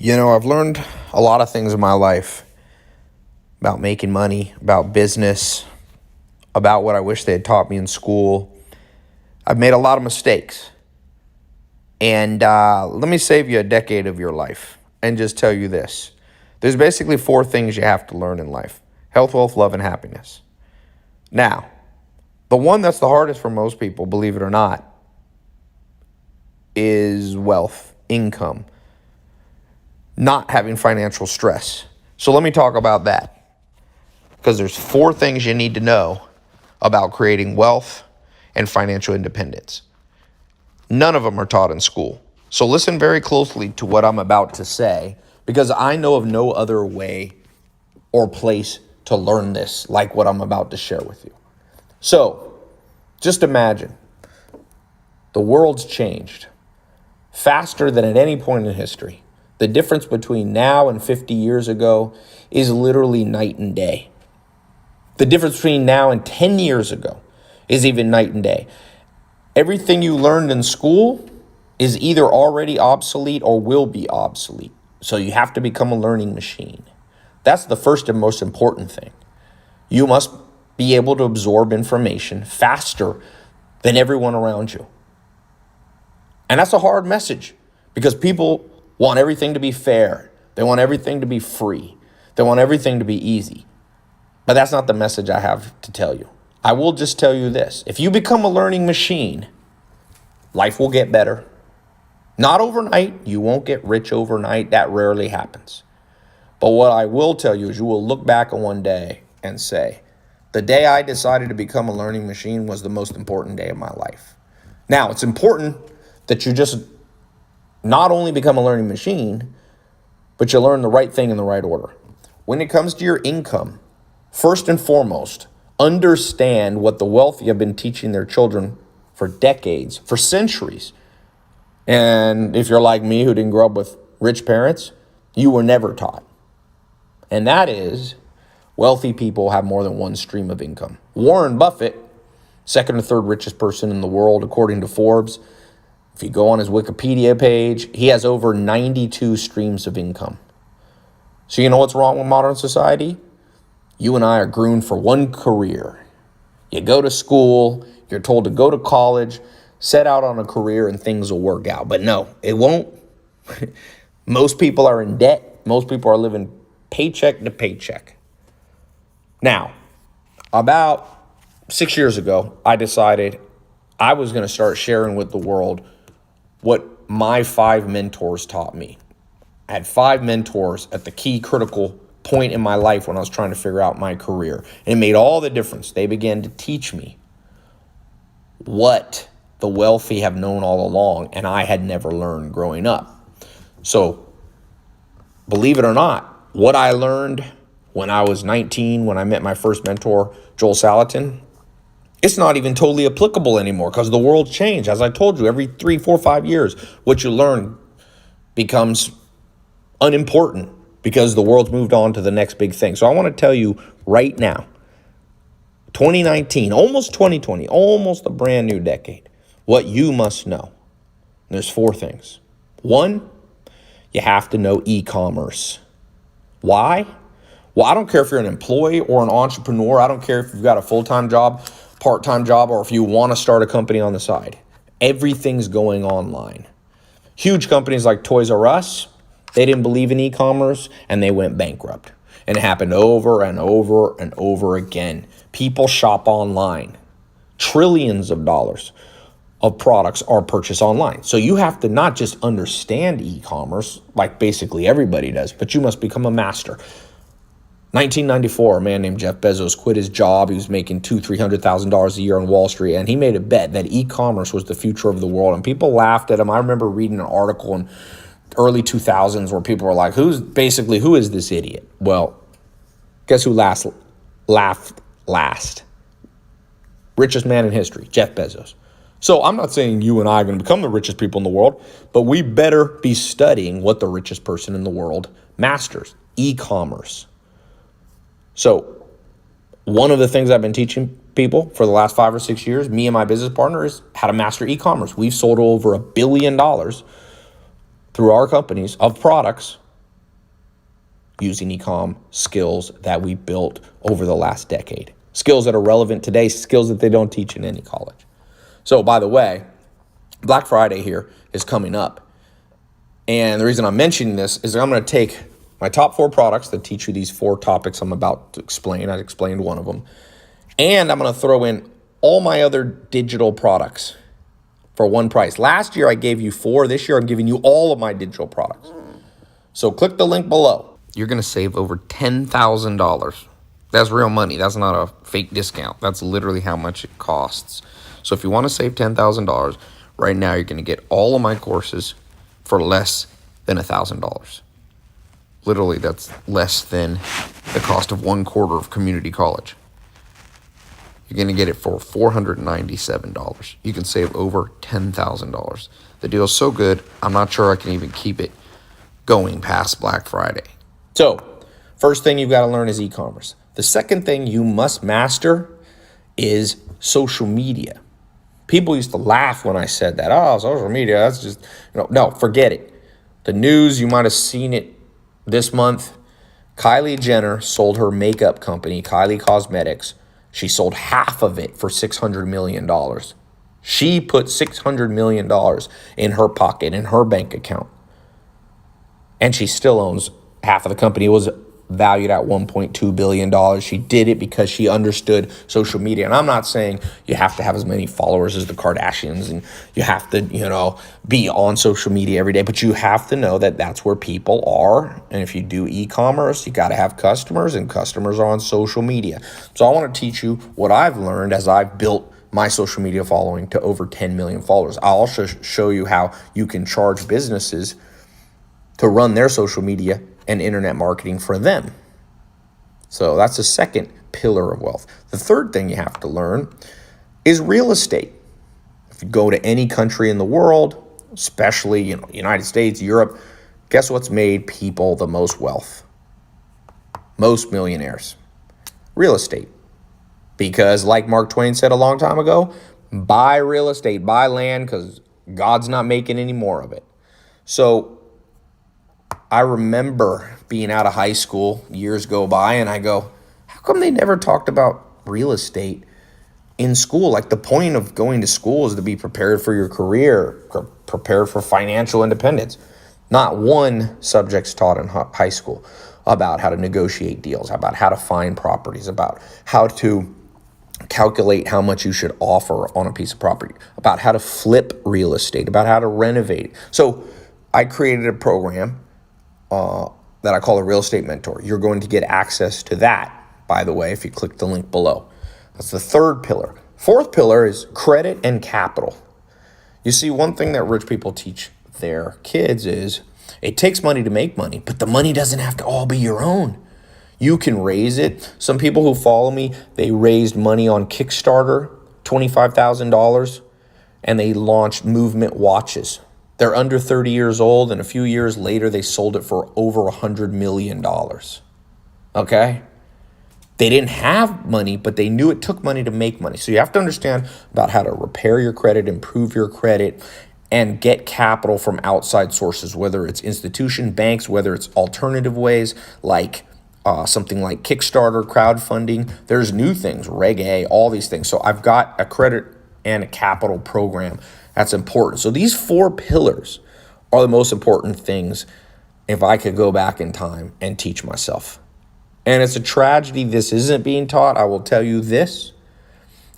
I've learned a lot of things in my life about making money, about business, about what I wish they had taught me in school. I've made a lot of mistakes. And let me save you a decade of your life and just tell you this. There's basically four things you have to learn in life: health, wealth, love, and happiness. Now, the one that's the hardest for most people, believe it or not, is wealth, income, not having financial stress. So let me talk about that, because there's four things you need to know about creating wealth and financial independence. None of them are taught in school. So listen very closely to what I'm about to say, because I know of no other way or place to learn this like what I'm about to share with you. So just imagine the world's changed faster than at any point in history. The difference between now and 50 years ago is literally night and day. The difference between now and 10 years ago is even night and day. Everything you learned in school is either already obsolete or will be obsolete. So you have to become a learning machine. That's the first and most important thing. You must be able to absorb information faster than everyone around you. And that's a hard message, because people want everything to be fair. They want everything to be free. They want everything to be easy. But that's not the message I have to tell you. I will just tell you this. If you become a learning machine, life will get better. Not overnight. You won't get rich overnight. That rarely happens. But what I will tell you is you will look back on one day and say, the day I decided to become a learning machine was the most important day of my life. Now, it's important that you just not only become a learning machine, but you learn the right thing in the right order. When it comes to your income, first and foremost, understand what the wealthy have been teaching their children for decades, for centuries. And if you're like me, who didn't grow up with rich parents, you were never taught. And that is, wealthy people have more than one stream of income. Warren Buffett, second or third richest person in the world, according to Forbes. If you go on his Wikipedia page, he has over 92 streams of income. So you know what's wrong with modern society? You and I are groomed for one career. You go to school, you're told to go to college, set out on a career, and things will work out. But no, it won't. Most people are in debt. Most people are living paycheck to paycheck. Now, about 6 years ago, I decided I was going to start sharing with the world what my 5 mentors taught me. I had 5 mentors at the key critical point in my life when I was trying to figure out my career. And it made all the difference. They began to teach me what the wealthy have known all along, and I had never learned growing up. So, believe it or not, what I learned when I was 19, when I met my first mentor, Joel Salatin, it's not even totally applicable anymore, because the world's changed. As I told you, every 3, 4, 5 years, what you learn becomes unimportant because the world's moved on to the next big thing. So I want to tell you right now, 2019, almost 2020, almost a brand new decade, what you must know. There's 4 things. 1, you have to know e-commerce. Why? Well, I don't care if you're an employee or an entrepreneur. I don't care if you've got a full-time job, part-time job, or if you want to start a company on the side. Everything's going online. Huge companies like Toys R Us, they didn't believe in e-commerce and they went bankrupt. And it happened over and over and over again. People shop online. Trillions of dollars of products are purchased online. So you have to not just understand e-commerce like basically everybody does, but you must become a master. 1994, a man named Jeff Bezos quit his job. He was making $200,000-$300,000 a year on Wall Street, and he made a bet that e-commerce was the future of the world. And people laughed at him. I remember reading an article in early 2000s where people were like, who is this idiot? Well, guess who laughed last? Richest man in history, Jeff Bezos. So I'm not saying you and I are going to become the richest people in the world, but we better be studying what the richest person in the world masters, e-commerce. So one of the things I've been teaching people for the last 5 or 6 years, me and my business partner, is how to master e-commerce. We've sold over $1 billion through our companies of products using e-com skills that we built over the last decade. Skills that are relevant today, skills that they don't teach in any college. So by the way, Black Friday here is coming up. And the reason I'm mentioning this is that I'm going to take my top 4 products that teach you these 4 topics I'm about to explain. I explained one of them. And I'm going to throw in all my other digital products for one price. Last year, I gave you 4. This year, I'm giving you all of my digital products. So click the link below. You're going to save over $10,000. That's real money. That's not a fake discount. That's literally how much it costs. So if you want to save $10,000, right now you're going to get all of my courses for less than $1,000. Literally, that's less than the cost of 1/4 of community college. You're going to get it for $497. You can save over $10,000. The deal's so good, I'm not sure I can even keep it going past Black Friday. So, first thing you've got to learn is e-commerce. The second thing you must master is social media. People used to laugh when I said that. Oh, social media, that's just, no, forget it. The news, you might have seen it this month. Kylie Jenner sold her makeup company, Kylie Cosmetics. She sold half of it for $600 million. She put $600 million in her pocket, in her bank account. And she still owns half of the company. It was valued at $1.2 billion. She did it because she understood social media. And I'm not saying you have to have as many followers as the Kardashians and you have to, be on social media every day, but you have to know that that's where people are. And if you do e-commerce, you got to have customers, and customers are on social media. So I want to teach you what I've learned as I've built my social media following to over 10 million followers. I'll also show you how you can charge businesses to run their social media and internet marketing for them. So that's the second pillar of wealth. The third thing you have to learn is real estate. If you go to any country in the world, especially United States, Europe, guess what's made people the most wealth? Most millionaires. Real estate. Because like Mark Twain said a long time ago, buy real estate, buy land, because God's not making any more of it. So I remember being out of high school, years go by, and I go, how come they never talked about real estate in school? Like, the point of going to school is to be prepared for your career, prepared for financial independence. Not one subject's taught in high school about how to negotiate deals, about how to find properties, about how to calculate how much you should offer on a piece of property, about how to flip real estate, about how to renovate. So I created a program that I call a real estate mentor. You're going to get access to that, by the way, if you click the link below. That's the third pillar. Fourth pillar is credit and capital. You see, one thing that rich people teach their kids is it takes money to make money, but the money doesn't have to all be your own. You can raise it. Some people who follow me, they raised money on Kickstarter, $25,000, and they launched Movement watches. They're under 30 years old, and a few years later, they sold it for over $100 million. Okay? They didn't have money, but they knew it took money to make money. So you have to understand about how to repair your credit, improve your credit, and get capital from outside sources, whether it's institution, banks, whether it's alternative ways like something like Kickstarter, crowdfunding. There's new things, Reg A, all these things. So I've got a credit and a capital program that's important. So these 4 pillars are the most important things if I could go back in time and teach myself. And it's a tragedy this isn't being taught. I will tell you this.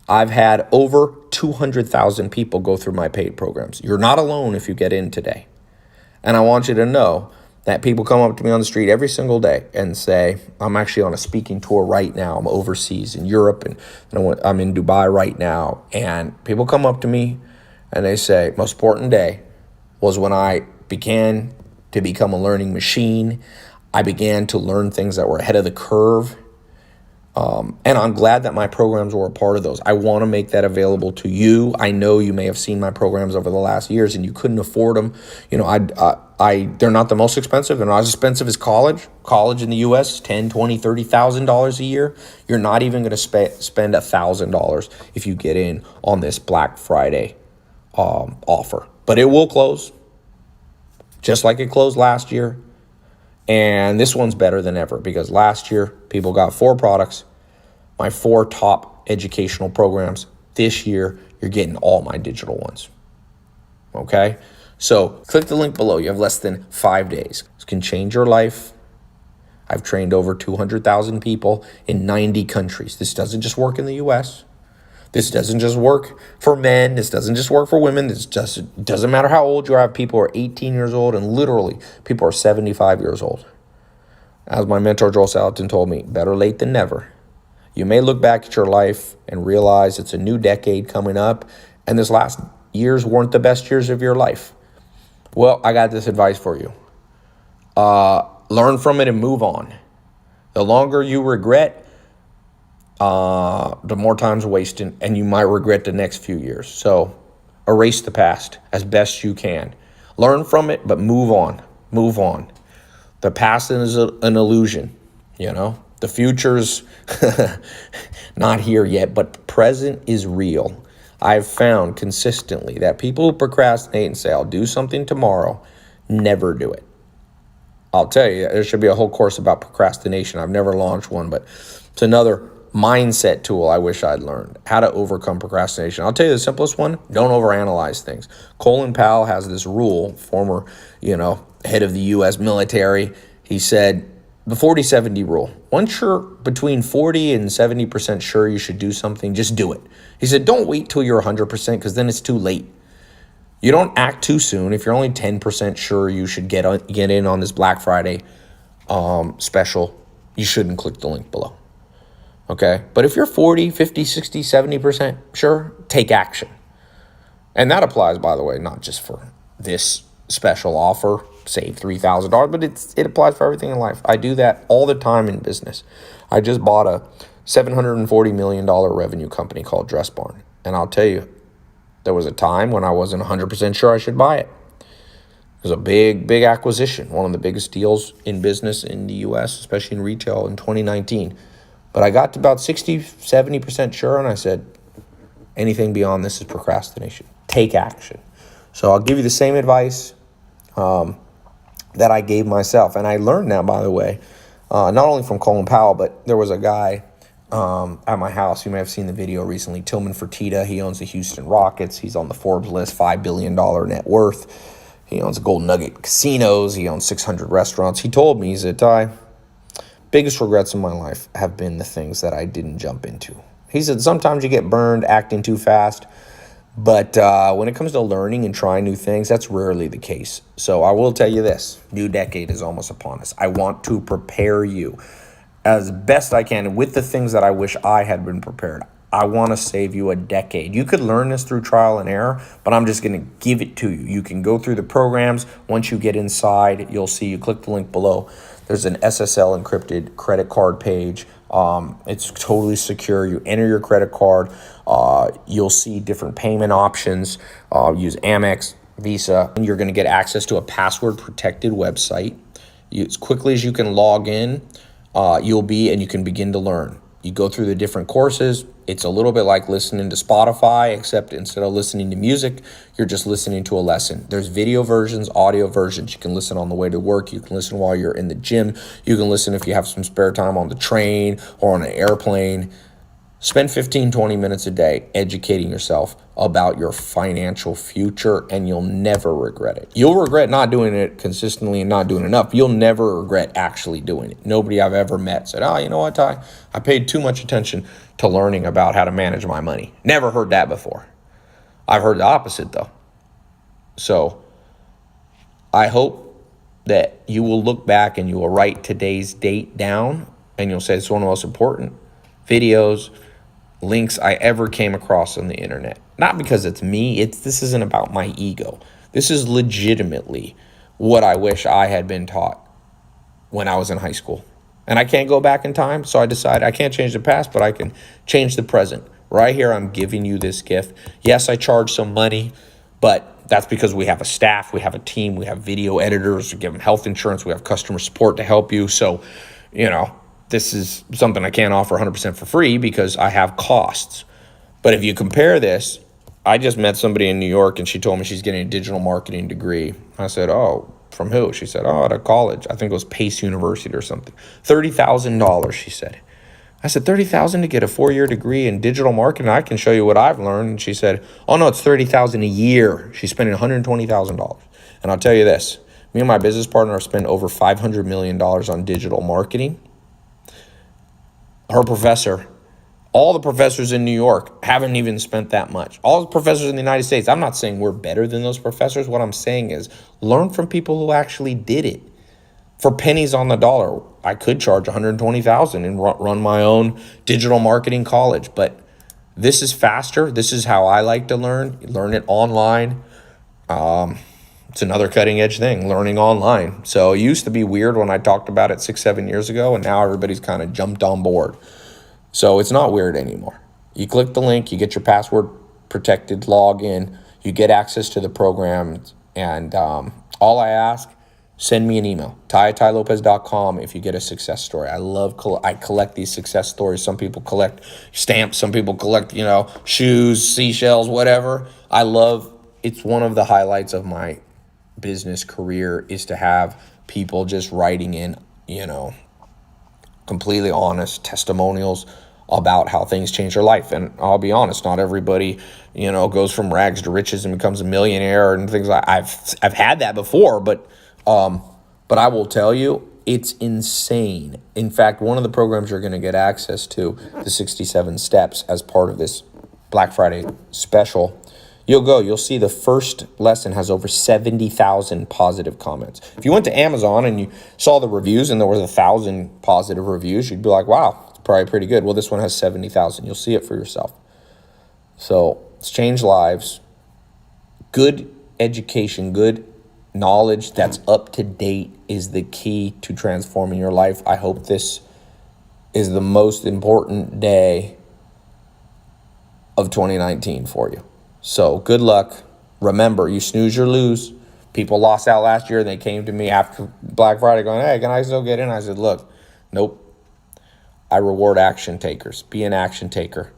I've had over 200,000 people go through my paid programs. You're not alone if you get in today. And I want you to know that people come up to me on the street every single day and say, I'm actually on a speaking tour right now. I'm overseas in Europe and I'm in Dubai right now. And people come up to me and they say, most important day was when I began to become a learning machine. I began to learn things that were ahead of the curve. And I'm glad that my programs were a part of those. I want to make that available to you. I know you may have seen my programs over the last years and you couldn't afford them. They're not the most expensive. They're not as expensive as college. College in the U.S. is $10,000, $20,000, $30,000 a year. You're not even going to spend $1,000 if you get in on this Black Friday offer. But it will close, just like it closed last year. And this one's better than ever because last year people got 4 products, my 4 top educational programs. This year, you're getting all my digital ones. Okay? So click the link below. You have less than 5 days. This can change your life. I've trained over 200,000 people in 90 countries. This doesn't just work in the US. This doesn't just work for men. This doesn't just work for women. It doesn't matter how old you are. People are 18 years old, and literally people are 75 years old. As my mentor Joel Salatin told me, better late than never. You may look back at your life and realize it's a new decade coming up, and this last years weren't the best years of your life. Well, I got this advice for you. Learn from it and move on. The longer you regret, the more time's wasted, and you might regret the next few years. So erase the past as best you can. Learn from it, but move on. Move on. The past is an illusion, you know. The future's not here yet, but present is real. I've found consistently that people who procrastinate and say, I'll do something tomorrow, never do it. I'll tell you, there should be a whole course about procrastination. I've never launched one, but it's another mindset tool I wish I'd learned. How to overcome procrastination. I'll tell you the simplest one, don't overanalyze things. Colin Powell has this rule, former, head of the U.S. military. He said, the 40-70 rule. Once you're between 40 and 70% sure you should do something, just do it. He said, don't wait till you're 100% because then it's too late. You don't act too soon. If you're only 10% sure you should get in on this Black Friday special, you shouldn't click the link below. Okay? But if you're 40, 50, 60, 70% sure, take action. And that applies, by the way, not just for this special offer, save $3,000, but it applies for everything in life. I do that all the time in business. I just bought a $740 million revenue company called Dress Barn. And I'll tell you, there was a time when I wasn't 100% sure I should buy it. It was a big acquisition, one of the biggest deals in business in the U.S., especially in retail in 2019. But I got to about 60, 70% sure, and I said, anything beyond this is procrastination. Take action. So I'll give you the same advice that I gave myself. And I learned that, by the way, not only from Colin Powell, but there was a guy at my house. You may have seen the video recently, Tillman Fertitta. He owns the Houston Rockets. He's on the Forbes list, $5 billion net worth. He owns Golden Nugget casinos. He owns 600 restaurants. He told me, he said, Tai, biggest regrets in my life have been the things that I didn't jump into. He said, sometimes you get burned acting too fast, but when it comes to learning and trying new things, that's rarely the case. So I will tell you this, new decade is almost upon us. I want to prepare you as best I can with the things that I wish I had been prepared. I want to save you a decade. You could learn this through trial and error, but I'm just going to give it to you. You can go through the programs. Once you get inside, you'll see, you click the link below. There's an SSL encrypted credit card page. It's totally secure. You enter your credit card. You'll see different payment options. Use Amex, Visa. And you're going to get access to a password-protected website. As quickly as you can log in, and you can begin to learn. You go through the different courses. It's a little bit like listening to Spotify, except instead of listening to music, you're just listening to a lesson. There's video versions, audio versions. You can listen on the way to work. You can listen while you're in the gym. You can listen if you have some spare time on the train or on an airplane. Spend 15, 20 minutes a day educating yourself about your financial future, and you'll never regret it. You'll regret not doing it consistently and not doing enough. You'll never regret actually doing it. Nobody I've ever met said, you know what, Ty? I paid too much attention to learning about how to manage my money. Never heard that before. I've heard the opposite, though. So I hope that you will look back and you will write today's date down, and you'll say it's one of the most important videos, links I ever came across on the internet. Not because it's me. This isn't about my ego. This is legitimately what I wish I had been taught when I was in high school. And I can't go back in time, so I decided I can't change the past, but I can change the present. Right here, I'm giving you this gift. Yes, I charge some money, but that's because we have a staff, we have a team, we have video editors, we give them health insurance, we have customer support to help you. So, this is something I can't offer 100% for free because I have costs. But if you compare this, I just met somebody in New York and she told me she's getting a digital marketing degree. I said, oh, From who? She said, oh, at a college. I think it was Pace University or something. $30,000, she said. I said, $30,000 to get a 4-year degree in digital marketing? I can show you what I've learned. And she said, oh, no, it's $30,000 a year. She's spending $120,000. And I'll tell you this, me and my business partner have spent over $500 million on digital marketing. Her professor, all the professors in New York haven't even spent that much. All the professors in the United States, I'm not saying we're better than those professors. What I'm saying is learn from people who actually did it. For pennies on the dollar, I could charge $120,000 and run my own digital marketing college. But this is faster. This is how I like to learn. Learn it online. It's another cutting edge thing, learning online. So it used to be weird when I talked about it 6-7 years ago, and now everybody's kind of jumped on board. So it's not weird anymore. You click the link, you get your password protected login, you get access to the program, and all I ask, send me an email, tai@tailopez.com if you get a success story. I collect these success stories. Some people collect stamps, some people collect, shoes, seashells, whatever. It's one of the highlights of my business career is to have people just writing in, completely honest testimonials about how things change their life. And I'll be honest, not everybody, goes from rags to riches and becomes a millionaire and things like I've had that before, but I will tell you, it's insane. In fact, one of the programs you're going to get access to, the 67 steps, as part of this Black Friday special. You'll see the first lesson has over 70,000 positive comments. If you went to Amazon and you saw the reviews and there was 1,000 positive reviews, you'd be like, wow, it's probably pretty good. Well, this one has 70,000. You'll see it for yourself. So it's changed lives. Good education, good knowledge that's up to date is the key to transforming your life. I hope this is the most important day of 2019 for you. So good luck. Remember, you snooze, you lose. People lost out last year. They came to me after Black Friday going, hey, can I still get in? I said, look, nope. I reward action takers. Be an action taker.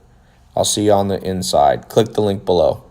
I'll see you on the inside. Click the link below.